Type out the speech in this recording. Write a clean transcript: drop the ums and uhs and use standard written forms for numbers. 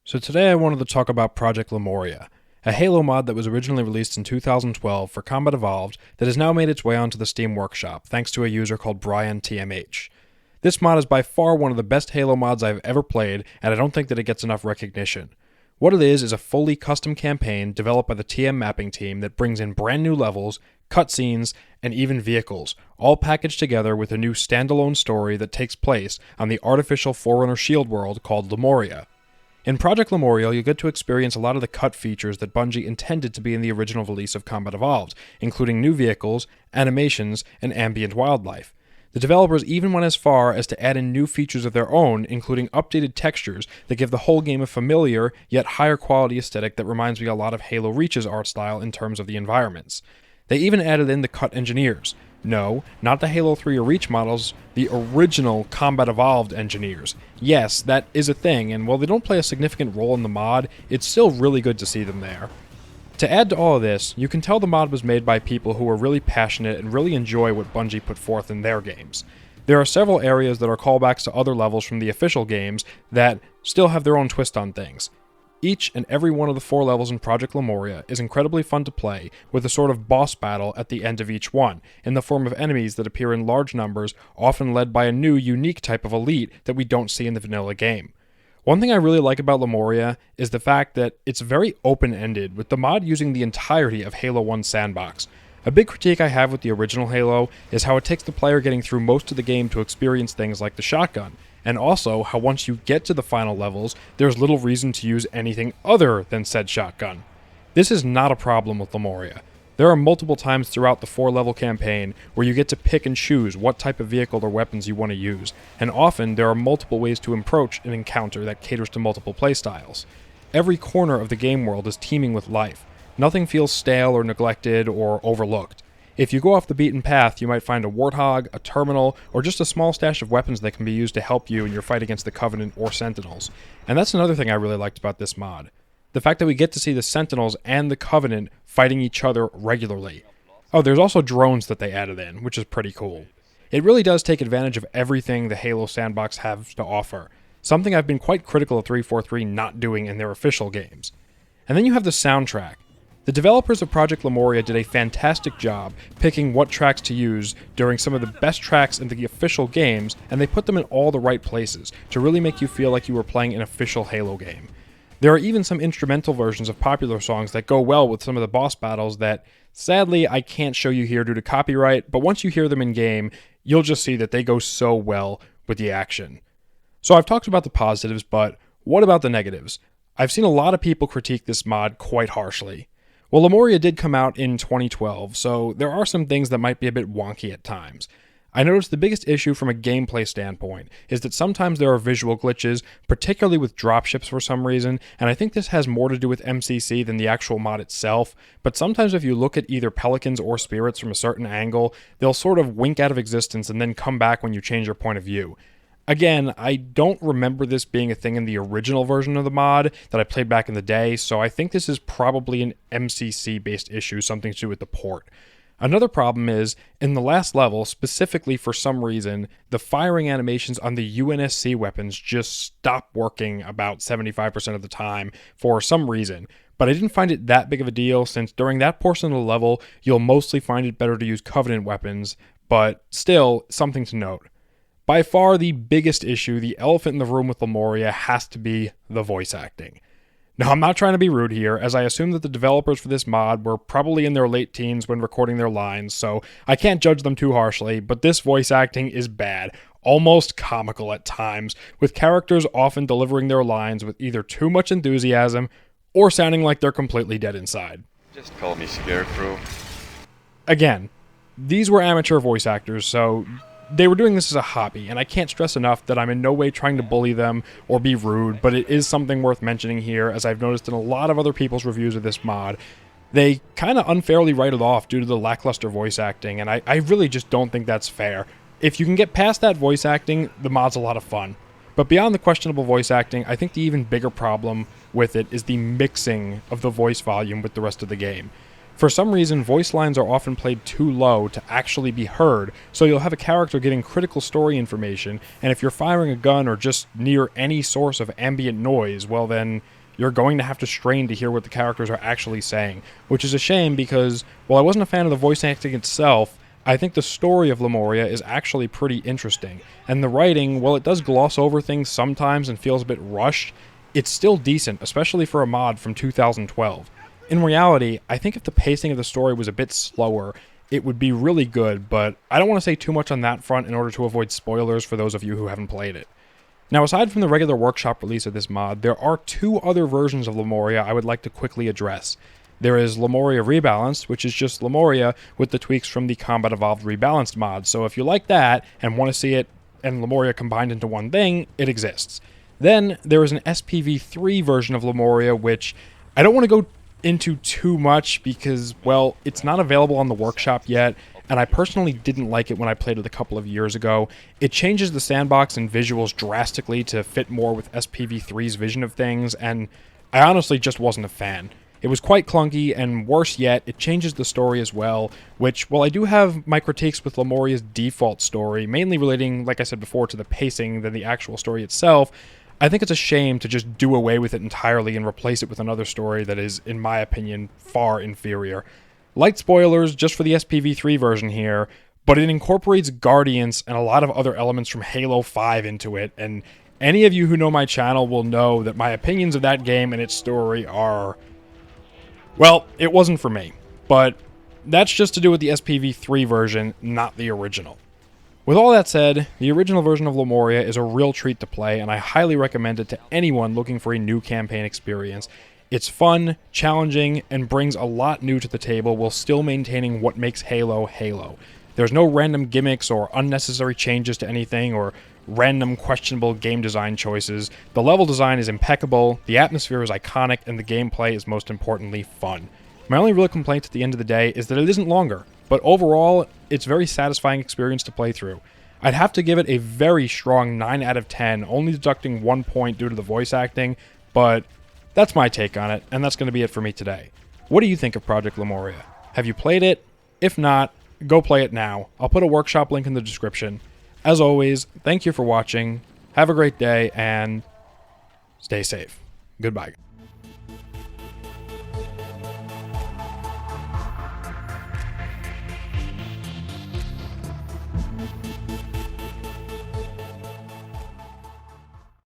So today I wanted to talk about Project Lumoria, a Halo mod that was originally released in 2012 for Combat Evolved that has now made its way onto the Steam Workshop thanks to a user called Brian TMH. This mod is by far one of the best Halo mods I've ever played, and I don't think that it gets enough recognition. What it is a fully custom campaign developed by the TM mapping team that brings in brand new levels, cutscenes, and even vehicles, all packaged together with a new standalone story that takes place on the artificial Forerunner shield world called Lumoria. In Project Lumoria, you'll get to experience a lot of the cut features that Bungie intended to be in the original release of Combat Evolved, including new vehicles, animations, and ambient wildlife. The developers even went as far as to add in new features of their own, including updated textures that give the whole game a familiar, yet higher quality aesthetic that reminds me a lot of Halo Reach's art style in terms of the environments. They even added in the cut engineers. No, not the Halo 3 or Reach models, the original Combat Evolved engineers. Yes, that is a thing, and while they don't play a significant role in the mod, it's still really good to see them there. To add to all of this, you can tell the mod was made by people who are really passionate and really enjoy what Bungie put forth in their games. There are several areas that are callbacks to other levels from the official games that still have their own twist on things. Each and every one of the 4 levels in Project Lumoria is incredibly fun to play, with a sort of boss battle at the end of each one, in the form of enemies that appear in large numbers, often led by a new, unique type of elite that we don't see in the vanilla game. One thing I really like about Lumoria is the fact that it's very open-ended, with the mod using the entirety of Halo 1's sandbox. A big critique I have with the original Halo is how it takes the player getting through most of the game to experience things like the shotgun, and also how once you get to the final levels, there's little reason to use anything other than said shotgun. This is not a problem with Lumoria. There are multiple times throughout the 4-level campaign where you get to pick and choose what type of vehicle or weapons you want to use, and often there are multiple ways to approach an encounter that caters to multiple playstyles. Every corner of the game world is teeming with life. Nothing feels stale or neglected or overlooked. If you go off the beaten path, you might find a warthog, a terminal, or just a small stash of weapons that can be used to help you in your fight against the Covenant or Sentinels. And that's another thing I really liked about this mod. The fact that we get to see the Sentinels and the Covenant fighting each other regularly. Oh, there's also drones that they added in, which is pretty cool. It really does take advantage of everything the Halo sandbox has to offer, something I've been quite critical of 343 not doing in their official games. And then you have the soundtrack. The developers of Project Lumoria did a fantastic job picking what tracks to use during some of the best tracks in the official games, and they put them in all the right places to really make you feel like you were playing an official Halo game. There are even some instrumental versions of popular songs that go well with some of the boss battles that, sadly, I can't show you here due to copyright, but once you hear them in-game, you'll just see that they go so well with the action. So I've talked about the positives, but what about the negatives? I've seen a lot of people critique this mod quite harshly. Well, Lumoria did come out in 2012, so there are some things that might be a bit wonky at times. I noticed the biggest issue from a gameplay standpoint is that sometimes there are visual glitches, particularly with dropships for some reason, and I think this has more to do with MCC than the actual mod itself, but sometimes if you look at either pelicans or spirits from a certain angle, they'll sort of wink out of existence and then come back when you change your point of view. Again, I don't remember this being a thing in the original version of the mod that I played back in the day, so I think this is probably an MCC-based issue, something to do with the port. Another problem is, in the last level, specifically for some reason, the firing animations on the UNSC weapons just stop working about 75% of the time for some reason. But I didn't find it that big of a deal, since during that portion of the level, you'll mostly find it better to use Covenant weapons, but still, something to note. By far the biggest issue, the elephant in the room with Lumoria, has to be the voice acting. Now, I'm not trying to be rude here, as I assume that the developers for this mod were probably in their late teens when recording their lines, so I can't judge them too harshly, but this voice acting is bad, almost comical at times, with characters often delivering their lines with either too much enthusiasm or sounding like they're completely dead inside. Just call me Scarecrow. Again, these were amateur voice actors, so they were doing this as a hobby, and I can't stress enough that I'm in no way trying to bully them or be rude, but it is something worth mentioning here, as I've noticed in a lot of other people's reviews of this mod. They kind of unfairly write it off due to the lackluster voice acting, and I really just don't think that's fair. If you can get past that voice acting, the mod's a lot of fun. But beyond the questionable voice acting, I think the even bigger problem with it is the mixing of the voice volume with the rest of the game. For some reason, voice lines are often played too low to actually be heard, so you'll have a character getting critical story information, and if you're firing a gun or just near any source of ambient noise, well then, you're going to have to strain to hear what the characters are actually saying, which is a shame because, while I wasn't a fan of the voice acting itself, I think the story of Lumoria is actually pretty interesting, and the writing, while it does gloss over things sometimes and feels a bit rushed, it's still decent, especially for a mod from 2012. In reality, I think if the pacing of the story was a bit slower, it would be really good, but I don't want to say too much on that front in order to avoid spoilers for those of you who haven't played it. Now, aside from the regular workshop release of this mod, there are two other versions of Lumoria I would like to quickly address. There is Lumoria Rebalanced, which is just Lumoria with the tweaks from the Combat Evolved Rebalanced mod, so if you like that and want to see it and Lumoria combined into one thing, it exists. Then, there is an SPV3 version of Lumoria, which I don't want to go into too much because, well, it's not available on the workshop yet, and I personally didn't like it when I played it a couple of years ago. It changes the sandbox and visuals drastically to fit more with SPV3's vision of things, and I honestly just wasn't a fan. It was quite clunky, and worse yet, it changes the story as well, which, while I do have my critiques with Lumoria's default story, mainly relating, like I said before, to the pacing than the actual story itself, I think it's a shame to just do away with it entirely and replace it with another story that is, in my opinion, far inferior. Light spoilers just for the SPV3 version here, but it incorporates Guardians and a lot of other elements from Halo 5 into it, and any of you who know my channel will know that my opinions of that game and its story are... well, it wasn't for me, but that's just to do with the SPV3 version, not the original. With all that said, the original version of Lumoria is a real treat to play, and I highly recommend it to anyone looking for a new campaign experience. It's fun, challenging, and brings a lot new to the table while still maintaining what makes Halo Halo. There's no random gimmicks or unnecessary changes to anything or random questionable game design choices. The level design is impeccable, the atmosphere is iconic, and the gameplay is most importantly fun. My only real complaint at the end of the day is that it isn't longer, but overall, it's a very satisfying experience to play through. I'd have to give it a very strong 9 out of 10, only deducting 1 point due to the voice acting, but that's my take on it, and that's going to be it for me today. What do you think of Project Lumoria? Have you played it? If not, go play it now. I'll put a workshop link in the description. As always, thank you for watching, have a great day, and stay safe. Goodbye.